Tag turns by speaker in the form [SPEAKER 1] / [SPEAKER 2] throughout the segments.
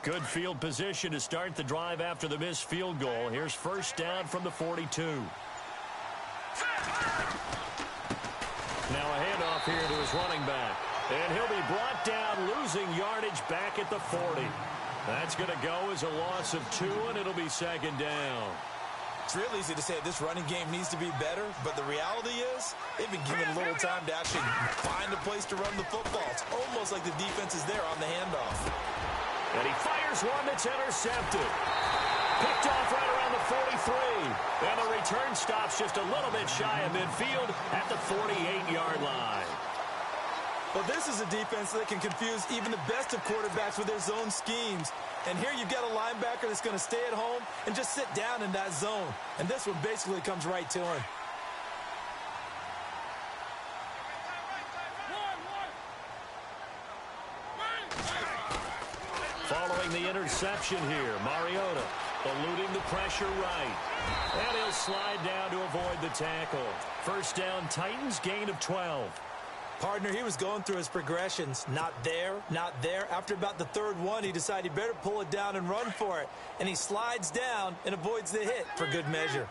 [SPEAKER 1] Good field position to start the drive after the missed field goal. Here's first down from the 42. Now a handoff here to his running back. And he'll be brought down, losing yardage back at the 40. That's going to go as a loss of 2, and it'll be second down.
[SPEAKER 2] It's real easy to say this running game needs to be better, but the reality is they've been given a little time to actually find a place to run the football. It's almost like the defense is there on the handoff.
[SPEAKER 1] And he fires one that's intercepted. Picked off right around the 43. And the return stops just a little bit shy of midfield at the 48-yard line.
[SPEAKER 2] Well, this is a defense that can confuse even the best of quarterbacks with their zone schemes. And here you've got a linebacker that's going to stay at home and just sit down in that zone. And this one basically comes right to him.
[SPEAKER 1] Following the interception here, Mariota eluding the pressure right. And he'll slide down to avoid the tackle. First down, Titans, gain of 12.
[SPEAKER 2] Partner, he was going through his progressions. Not there, not there. After about the third one, he decided he better pull it down and run for it. And he slides down and avoids the hit for good measure.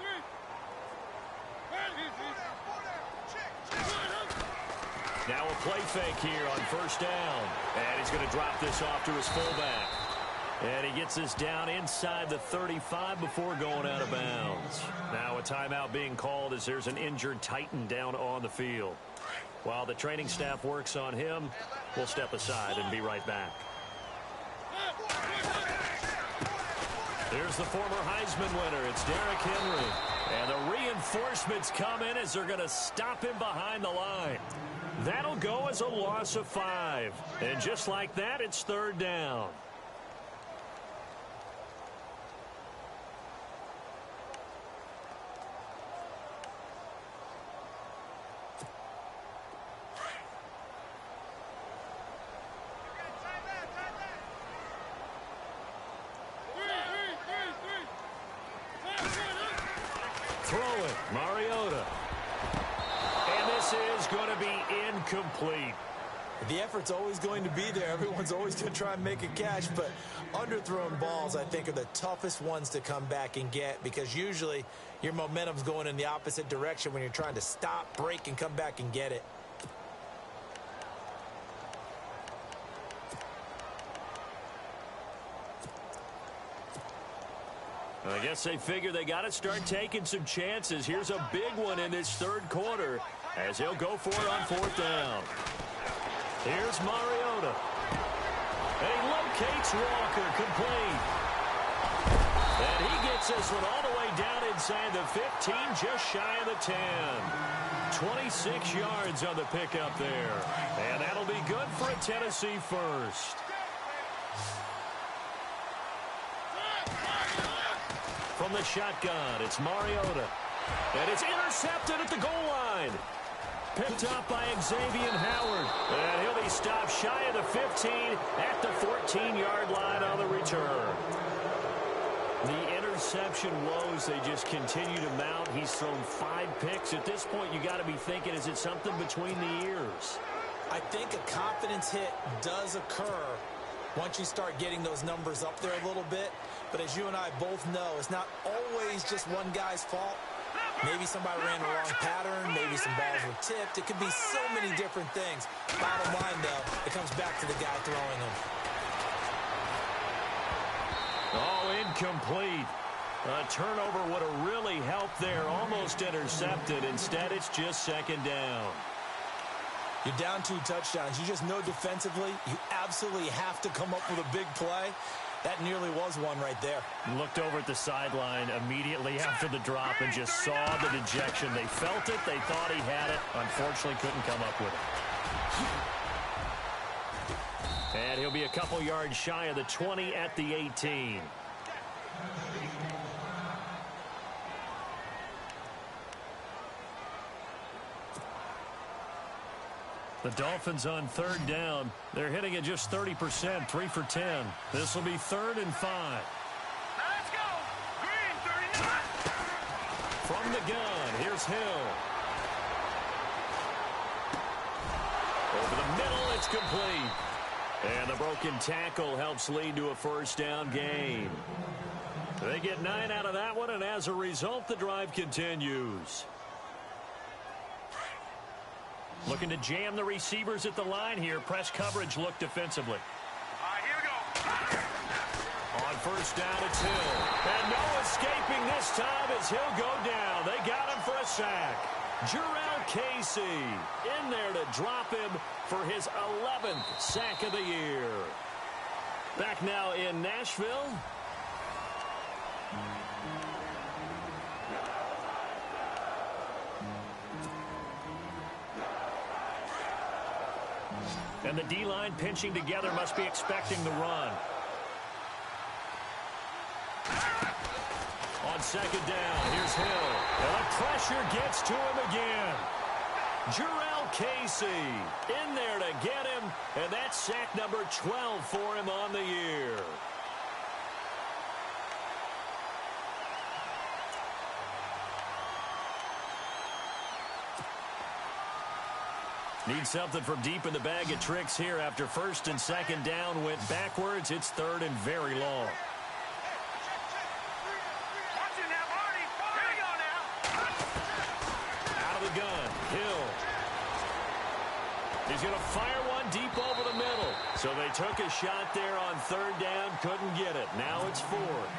[SPEAKER 1] Now a play fake here on first down. And he's going to drop this off to his fullback. And he gets this down inside the 35 before going out of bounds. Now a timeout being called as there's an injured Titan down on the field. While the training staff works on him, we'll step aside and be right back. Here's the former Heisman winner. It's Derrick Henry. And the reinforcements come in as they're going to stop him behind the line. That'll go as a loss of 5. And just like that, it's third down. Throw it, Mariota. And this is going to be incomplete.
[SPEAKER 2] The effort's always going to be there. Everyone's always going to try and make a catch, but underthrown balls, I think, are the toughest ones to come back and get because usually your momentum's going in the opposite direction when you're trying to stop, break, and come back and get it.
[SPEAKER 1] I guess they figure they got to start taking some chances. Here's a big one in this third quarter as he'll go for it on fourth down. Here's Mariota. And he locates Walker, complete. And he gets this one all the way down inside the 15, just shy of the 10. 26 yards on the pickup there. And that'll be good for a Tennessee first. From the shotgun, it's Mariota. And it's intercepted at the goal line. Picked up by Xavier Howard. And he'll be stopped shy of the 15 at the 14-yard line on the return. The interception woes, they just continue to mount. He's thrown 5 picks. At this point, you got to be thinking, is it something between the ears?
[SPEAKER 2] I think a confidence hit does occur once you start getting those numbers up there a little bit. But as you and I both know, it's not always just one guy's fault. Maybe somebody ran the wrong pattern. Maybe some balls were tipped. It could be so many different things. Bottom line, though, it comes back to the guy throwing them.
[SPEAKER 1] Oh, incomplete. A turnover would have really helped there. Almost intercepted. Instead, it's just second down.
[SPEAKER 2] You're down 2 touchdowns. You just know defensively you absolutely have to come up with a big play. That nearly was one right there.
[SPEAKER 1] Looked over at the sideline immediately after the drop and just saw the dejection. They felt it. They thought he had it. Unfortunately, couldn't come up with it. And he'll be a couple yards shy of the 20 at the 18. The Dolphins on third down. They're hitting at just 30%, 3 for 10. This will be 3rd and 5.
[SPEAKER 3] Let's go. Green 39.
[SPEAKER 1] From the gun, here's Hill. Over the middle, it's complete. And the broken tackle helps lead to a first down gain. They get 9 out of that one, and as a result, the drive continues. Looking to jam the receivers at the line here. Press coverage look defensively.
[SPEAKER 3] All right, here we go.
[SPEAKER 1] On first down, it's Hill. And no escaping this time as Hill go down. They got him for a sack. Jurrell Casey in there to drop him for his 11th sack of the year. Back now in Nashville. And the D-line pinching together, must be expecting the run. On second down, here's Hill. And the pressure gets to him again. Jurrell Casey in there to get him, and that's sack number 12 for him on the year. Need something from deep in the bag of tricks here after first and second down went backwards. It's third and very long.
[SPEAKER 3] Watch it now, Marty. Here we go now.
[SPEAKER 1] Out of the gun, Hill. He's going to fire one deep over the middle. So they took a shot there on third down, couldn't get it. Now it's fourth.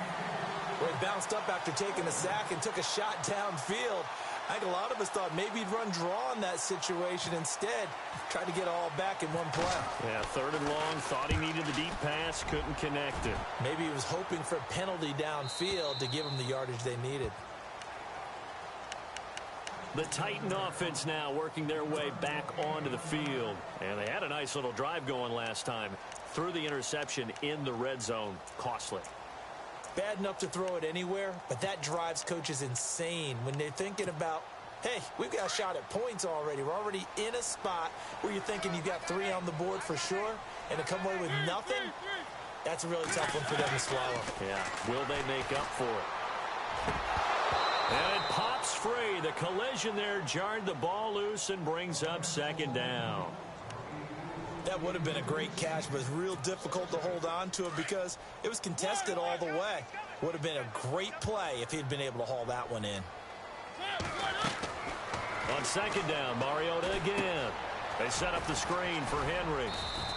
[SPEAKER 2] Well, he bounced up after taking a sack and took a shot downfield. I think a lot of us thought maybe he'd run draw in that situation. Instead, tried to get all back in one play.
[SPEAKER 1] Yeah, third and long, thought he needed the deep pass, couldn't connect it.
[SPEAKER 2] Maybe he was hoping for a penalty downfield to give him the yardage they needed.
[SPEAKER 1] The Titan offense now working their way back onto the field. And they had a nice little drive going last time. Threw the interception in the red zone. Costly.
[SPEAKER 2] Bad enough to throw it anywhere, but that drives coaches insane when they're thinking about, hey, we've got a shot at points already. We're already in a spot where you're thinking you've got 3 on the board for sure, and to come away with nothing, that's a really tough one for them to swallow.
[SPEAKER 1] Yeah, will they make up for it? And it pops free. The collision there jarred the ball loose and brings up second down.
[SPEAKER 2] That would have been a great catch, but it's real difficult to hold on to it because it was contested all the way. Would have been a great play if he'd been able to haul that one in.
[SPEAKER 1] On second down, Mariota again. They set up the screen for Henry.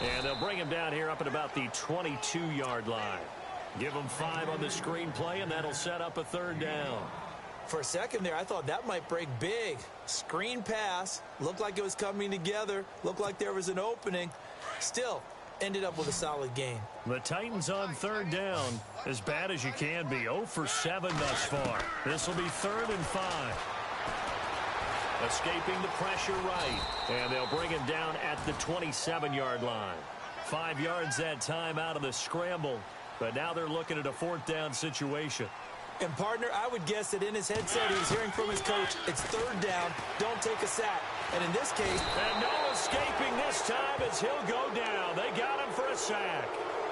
[SPEAKER 1] And they'll bring him down here up at about the 22-yard line. Give him 5 on the screen play, and that'll set up a third down.
[SPEAKER 2] For a second there, I thought that might break big. Screen pass. Looked like it was coming together. Looked like there was an opening. Still, ended up with a solid gain.
[SPEAKER 1] The Titans on third down, as bad as you can be. 0 for 7 thus far. This will be third and 5. Escaping the pressure right. And they'll bring him down at the 27-yard line. 5 yards that time out of the scramble. But now they're looking at a fourth down situation.
[SPEAKER 2] And, partner, I would guess that in his headset he was hearing from his coach, it's third down, don't take a sack. And in this case...
[SPEAKER 1] And no escaping this time as he'll go down. They got him for a sack.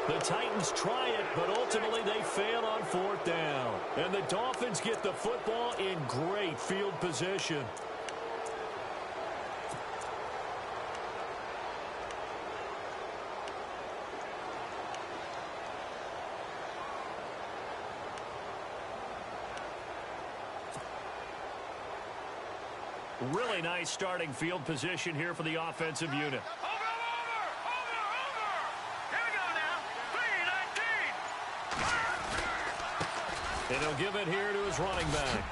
[SPEAKER 1] The Titans try it, but ultimately they fail on fourth down. And the Dolphins get the football in great field position. Really nice starting field position here for the offensive unit.
[SPEAKER 3] Over. Here we go now. 3-19.
[SPEAKER 1] And he'll give it here to his running back.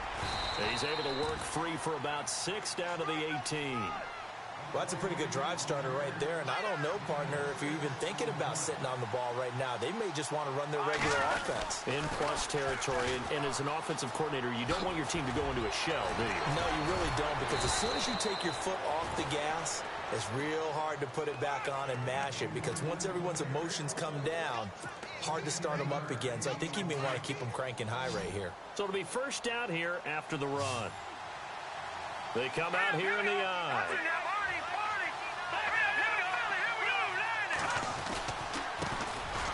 [SPEAKER 1] He's able to work free for about 6 down to the 18.
[SPEAKER 2] Well, that's a pretty good drive starter right there. And I don't know, partner, if you're even thinking about sitting on the ball right now. They may just want to run their regular offense.
[SPEAKER 1] In plus territory. And as an offensive coordinator, you don't want your team to go into a shell, do you?
[SPEAKER 2] No, you really don't, because as soon as you take your foot off the gas, it's real hard to put it back on and mash it, because once everyone's emotions come down, hard to start them up again. So I think you may want to keep them cranking high right here.
[SPEAKER 1] So it'll be first down here after the run. They come out here in the eye.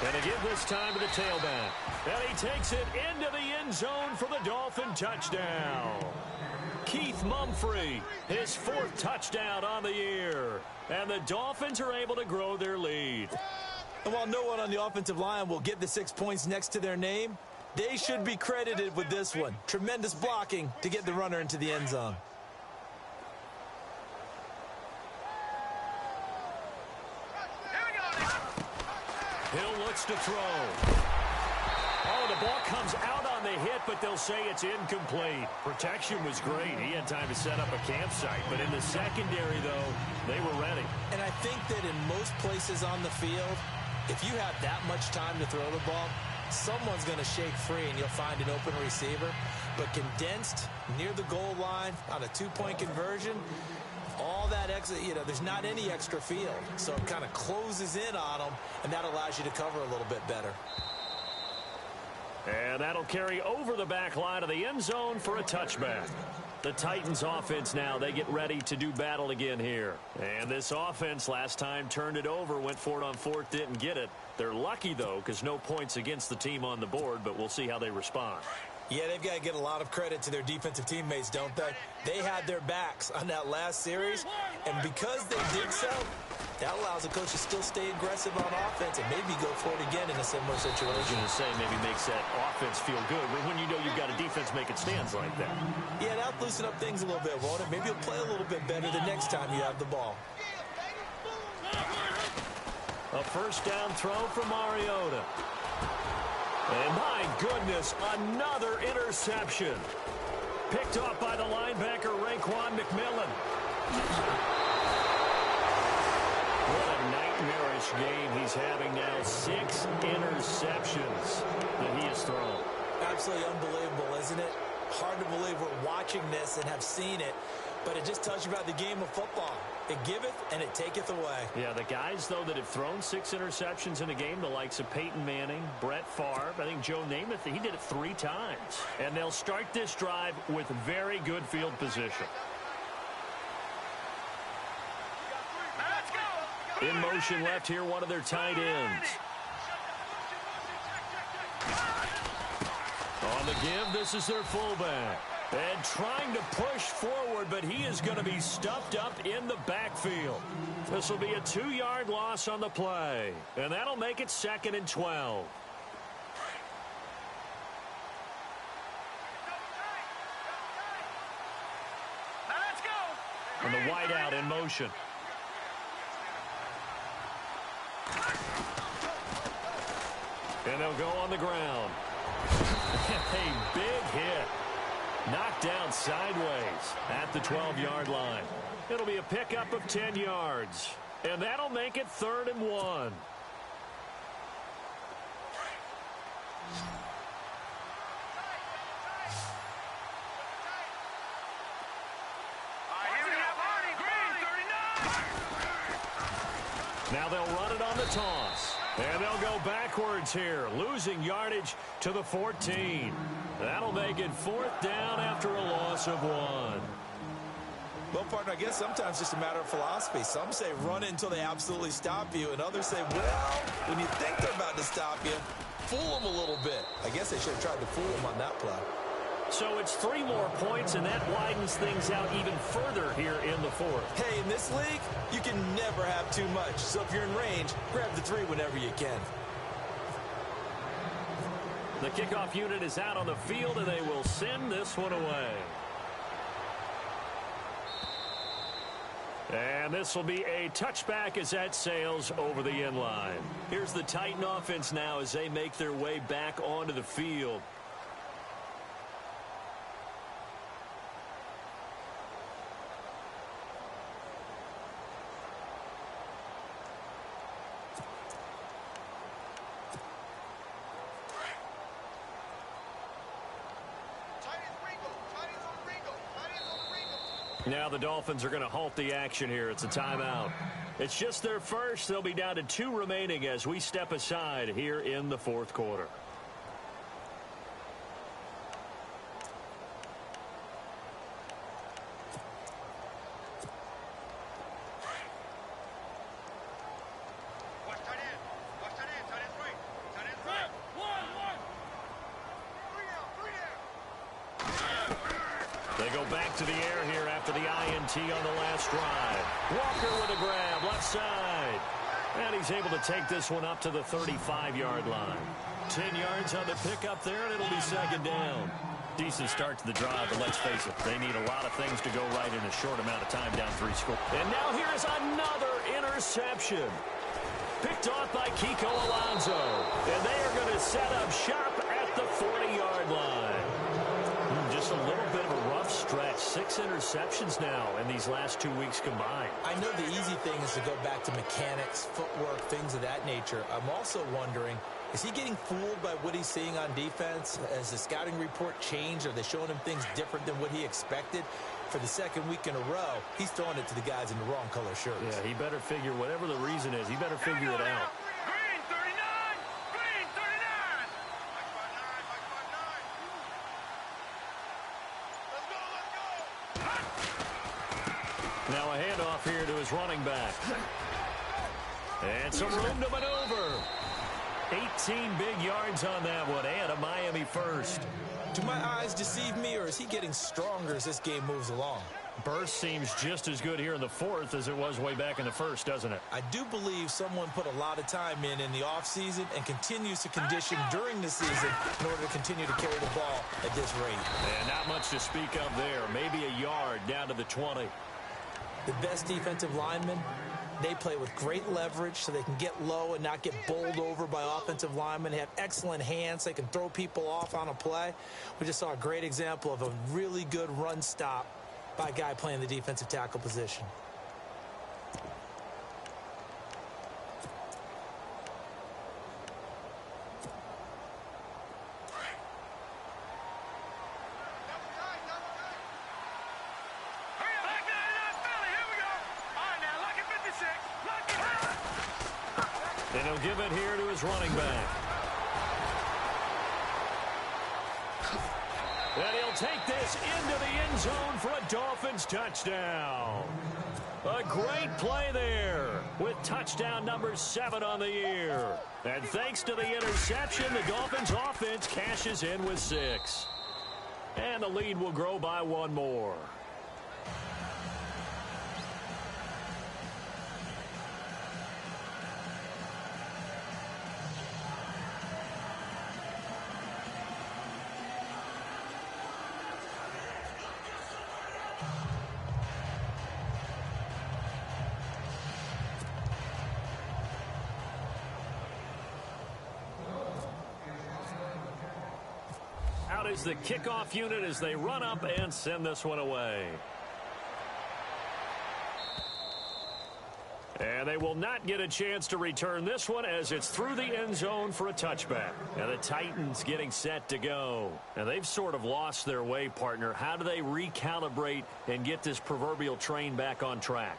[SPEAKER 1] And again this time to the tailback. And he takes it into the end zone for the Dolphin touchdown. Keith Mumphrey, his 4th touchdown on the year. And the Dolphins are able to grow their lead.
[SPEAKER 2] And while no one on the offensive line will get the 6 points next to their name, they should be credited with this one. Tremendous blocking to get the runner into the end zone.
[SPEAKER 1] Hill looks to throw. Oh, the ball comes out on the hit, but they'll say it's incomplete. Protection was great. He had time to set up a campsite, but in the secondary, though, they were ready.
[SPEAKER 2] And I think that in most places on the field, if you have that much time to throw the ball, someone's going to shake free and you'll find an open receiver. But condensed near the goal line on a two-point conversion, all that extra, there's not any extra field. So it kind of closes in on them, and that allows you to cover a little bit better.
[SPEAKER 1] And that'll carry over the back line of the end zone for a touchback. The Titans offense now, they get ready to do battle again here. And this offense last time turned it over, went for it on fourth, didn't get it. They're lucky, though, because no points against the team on the board, but we'll see how they respond.
[SPEAKER 2] Yeah, they've got to get a lot of credit to their defensive teammates, don't they? They had their backs on that last series, and because they did so, that allows the coach to still stay aggressive on offense and maybe go for it again in a similar situation.
[SPEAKER 1] I was going to say maybe makes that offense feel good when you know you've got a defense making stands like that.
[SPEAKER 2] Yeah, that'll loosen up things a little bit, won't it? Maybe you'll play a little bit better the next time you have the ball.
[SPEAKER 1] A first down throw for Mariota. And my goodness, another interception. Picked off by the linebacker, Raekwon McMillan. What a nightmarish game he's having now. 6 interceptions that he has thrown.
[SPEAKER 2] Absolutely unbelievable, isn't it? Hard to believe we're watching this and have seen it, but it just tells you about the game of football. It giveth and it taketh away.
[SPEAKER 1] Yeah, the guys, though, that have thrown 6 interceptions in a game, the likes of Peyton Manning, Brett Favre, I think Joe Namath, he did it 3 times. And they'll start this drive with very good field position. In motion left here, one of their tight ends. On the give, this is their fullback. And trying to push forward, but he is going to be stuffed up in the backfield. This will be a 2-yard loss on the play. And that'll make it 2nd and 12.
[SPEAKER 3] Let's go.
[SPEAKER 1] And the wideout in motion. And they'll go on the ground. A big hit. Knocked down sideways at the 12-yard line. It'll be a pickup of 10 yards. And that'll make it 3rd and 1. Now they'll run it on the toss. And they'll go backwards here, losing yardage to the 14. That'll make it 4th down after a loss of 1.
[SPEAKER 2] Well, partner, I guess sometimes it's just a matter of philosophy. Some say run it until they absolutely stop you, and others say, well, when you think they're about to stop you, fool them a little bit. I guess they should have tried to fool them on that play.
[SPEAKER 1] So it's 3 more points, and that widens things out even further here in the 4th.
[SPEAKER 2] Hey, in this league, you can never have too much. So if you're in range, grab the 3 whenever you can.
[SPEAKER 1] The kickoff unit is out on the field, and they will send this one away. And this will be a touchback as that sails over the end line. Here's the Titan offense now as they make their way back onto the field. Now the Dolphins are going to halt the action here. It's a timeout. It's just their first. They'll be down to 2 remaining as we step aside here in the 4th quarter. They go back to the air here after the INT on the last drive. Walker with a grab, left side. And he's able to take this one up to the 35-yard line. 10 yards on the pickup there, and it'll be second down. Decent start to the drive, but let's face it, they need a lot of things to go right in a short amount of time, down 3 scores. And now here's another interception. Picked off by Kiko Alonso. And they are going to set up shop at the 40-yard line. Just a little bit of a rough stretch. 6 interceptions now in these last 2 weeks combined.
[SPEAKER 2] I know the easy thing is to go back to mechanics, footwork, things of that nature. I'm also wondering, is he getting fooled by what he's seeing on defense? Has the scouting report changed? Are they showing him things different than what he expected? For the second week in a row, he's throwing it to the guys in the wrong color shirts.
[SPEAKER 1] Yeah, he better figure, whatever the reason is, he better figure it out.
[SPEAKER 3] Green 39! Green 39! Let's go!
[SPEAKER 1] Now a handoff here to his running back. And some room to maneuver. 18 big yards on that one, and a Miami first.
[SPEAKER 2] Do my eyes deceive me, or is he getting stronger as this game moves along?
[SPEAKER 1] Burst seems just as good here in the fourth as it was way back in the first, doesn't it?
[SPEAKER 2] I do believe someone put a lot of time in the offseason and continues to condition during the season in order to continue to carry the ball at this rate.
[SPEAKER 1] And not much to speak of there. Maybe a yard down to the 20.
[SPEAKER 2] The best defensive linemen, they play with great leverage so they can get low and not get bowled over by offensive linemen. They have excellent hands. They can throw people off on a play. We just saw a great example of a really good run stop by a guy playing the defensive tackle position.
[SPEAKER 1] And he'll give it here to his running back. And he'll take this into the end zone for a Dolphins touchdown. A great play there with touchdown number 7 on the year. And thanks to the interception, the Dolphins offense cashes in with 6. And the lead will grow by 1 more. Out is the kickoff unit as they run up and send this one away. And they will not get a chance to return this one as it's through the end zone for a touchback. And the Titans getting set to go. And they've sort of lost their way, partner. How do they recalibrate and get this proverbial train back on track?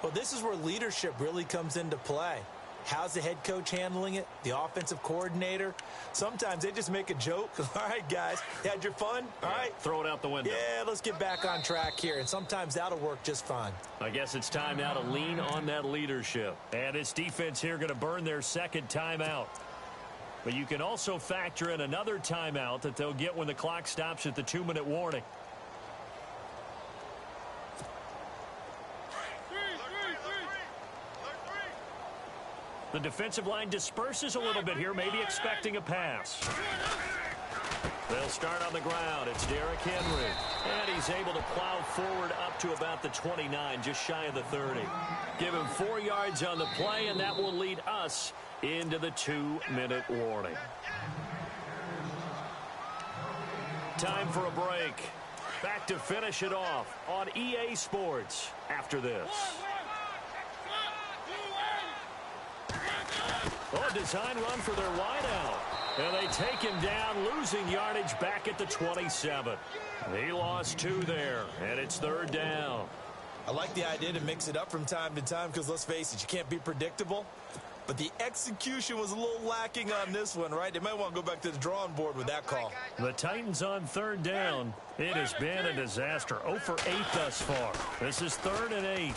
[SPEAKER 2] Well, this is where leadership really comes into play. How's the head coach handling it? The offensive coordinator? Sometimes they just make a joke. All right, guys, you had your fun? All right.
[SPEAKER 1] Throw it out the window.
[SPEAKER 2] Yeah, let's get back on track here. And sometimes that'll work just fine.
[SPEAKER 1] I guess it's time now to lean on that leadership. And this defense here going to burn their second timeout. But you can also factor in another timeout that they'll get when the clock stops at the 2-minute warning. The defensive line disperses a little bit here, maybe expecting a pass. They'll start on the ground. It's Derrick Henry. And he's able to plow forward up to about the 29, just shy of the 30. Give him 4 yards on the play, and that will lead us into the 2-minute warning. Time for a break. Back to finish it off on EA Sports after this. Oh, design run for their wideout. And they take him down, losing yardage back at the 27. He lost 2 there, and it's 3rd down.
[SPEAKER 2] I like the idea to mix it up from time to time because, let's face it, you can't be predictable. But the execution was a little lacking on this one, right? They might want to go back to the drawing board with that call.
[SPEAKER 1] The Titans on 3rd down. It has been a disaster. 0 for 8 thus far. This is 3rd and 8.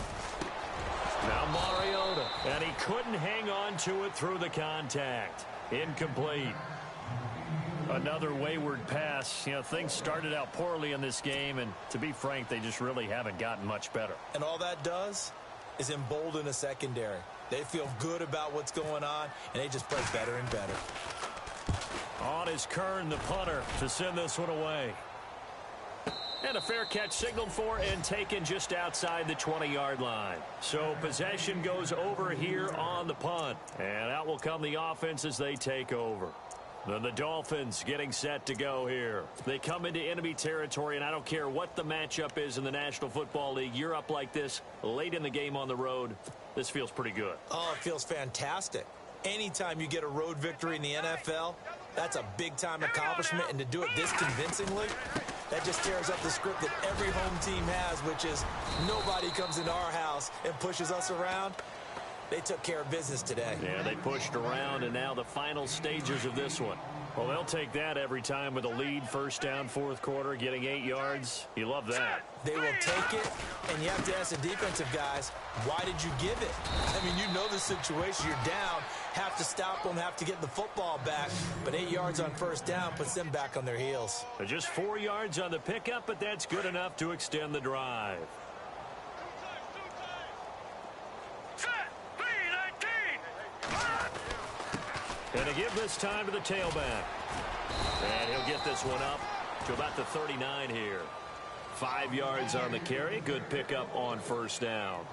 [SPEAKER 1] Now Mariota, and he couldn't hang on to it through the contact. Incomplete. Another wayward pass. You know, things started out poorly in this game, and to be frank, they just really haven't gotten much better.
[SPEAKER 2] And all that does, is embolden a secondary. They feel good about what's going on, and they just play better and better.
[SPEAKER 1] On is Kern, the punter, to send this one away. And a fair catch signaled for and taken just outside the 20-yard line. So possession goes over here on the punt. And out will come the offense as they take over. Then the Dolphins getting set to go here. They come into enemy territory, and I don't care what the matchup is in the National Football League. You're up like this late in the game on the road. This feels pretty good.
[SPEAKER 2] Oh, it feels fantastic. Anytime you get a road victory in the NFL, that's a big-time accomplishment, and to do it this convincingly, that just tears up the script that every home team has, which is nobody comes into our house and pushes us around. They took care of business today.
[SPEAKER 1] Yeah, they pushed around, and now the final stages of this one. Well, they'll take that every time with a lead, first down, fourth quarter, getting 8 yards. You love that.
[SPEAKER 2] They will take it, and you have to ask the defensive guys, why did you give it? I mean, you know the situation. You're down, have to stop them, have to get the football back, but 8 yards on first down puts them back on their heels.
[SPEAKER 1] Just 4 yards on the pickup, but that's good enough to extend the drive. And to give this time to the tailback. And he'll get this one up to about the 39 here. 5 yards on the carry. Good pickup on first down.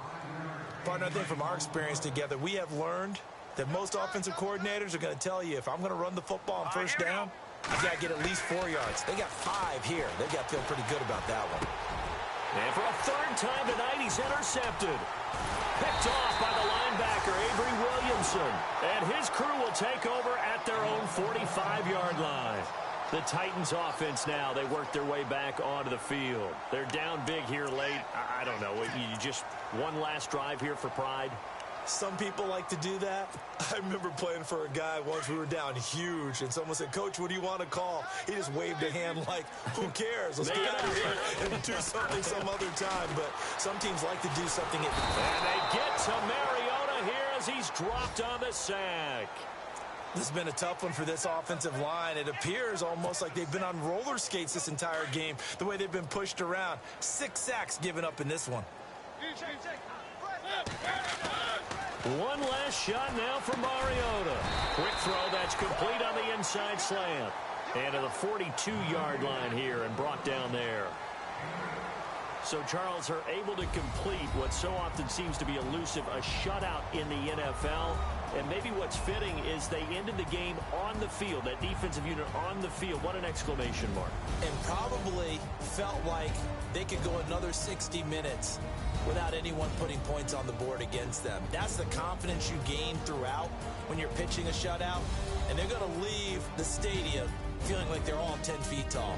[SPEAKER 2] Partner, I think from our experience together, we have learned that most offensive coordinators are going to tell you, if I'm going to run the football on first down, I've got to get at least 4 yards. They got 5 here. They've got to feel pretty good about that one.
[SPEAKER 1] And for a third time tonight, he's intercepted. Picked off by the linebacker, Avery Williamson. And his crew will take over at their own 45-yard line. The Titans offense now, they work their way back onto the field. They're down big here late. I don't know. You just one last drive here for pride.
[SPEAKER 2] Some people like to do that. I remember playing for a guy once. We were down huge, and someone said, "Coach, what do you want to call?" He just waved a hand like, who cares? Let's get out of here and do something some other time. But some teams like to do something.
[SPEAKER 1] And they get to Mariota here as he's dropped on the sack.
[SPEAKER 2] This has been a tough one for this offensive line. It appears almost like they've been on roller skates this entire game, the way they've been pushed around. 6 sacks given up in this one.
[SPEAKER 1] One last shot now for Mariota. Quick throw, that's complete on the inside slant. And to the 42-yard line here and brought down there. So, Charles, are able to complete what so often seems to be elusive, a shutout in the NFL. And maybe what's fitting is they ended the game on the field, that defensive unit on the field. What an exclamation mark.
[SPEAKER 2] And probably felt like they could go another 60 minutes without anyone putting points on the board against them. That's the confidence you gain throughout when you're pitching a shutout. And they're going to leave the stadium feeling like they're all 10 feet tall.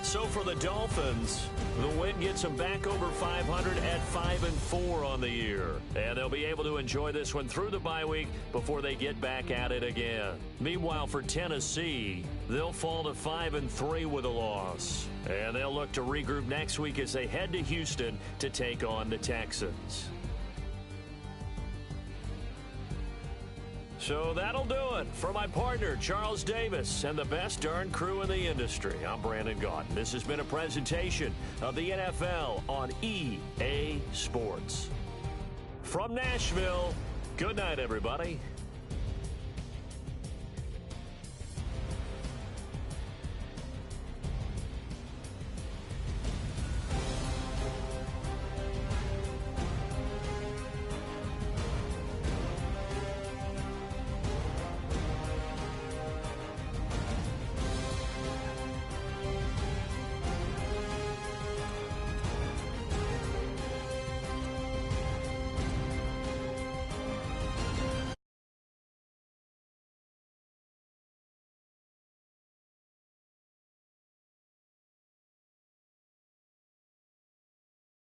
[SPEAKER 1] So for the Dolphins, the win gets them back over 500 at 5-4 on the year. And they'll be able to enjoy this one through the bye week before they get back at it again. Meanwhile, for Tennessee, they'll fall to 5-3 with a loss. And they'll look to regroup next week as they head to Houston to take on the Texans. So that'll do it for my partner, Charles Davis, and the best darn crew in the industry. I'm Brandon Gaudin. This has been a presentation of the NFL on EA Sports. From Nashville, good night, everybody.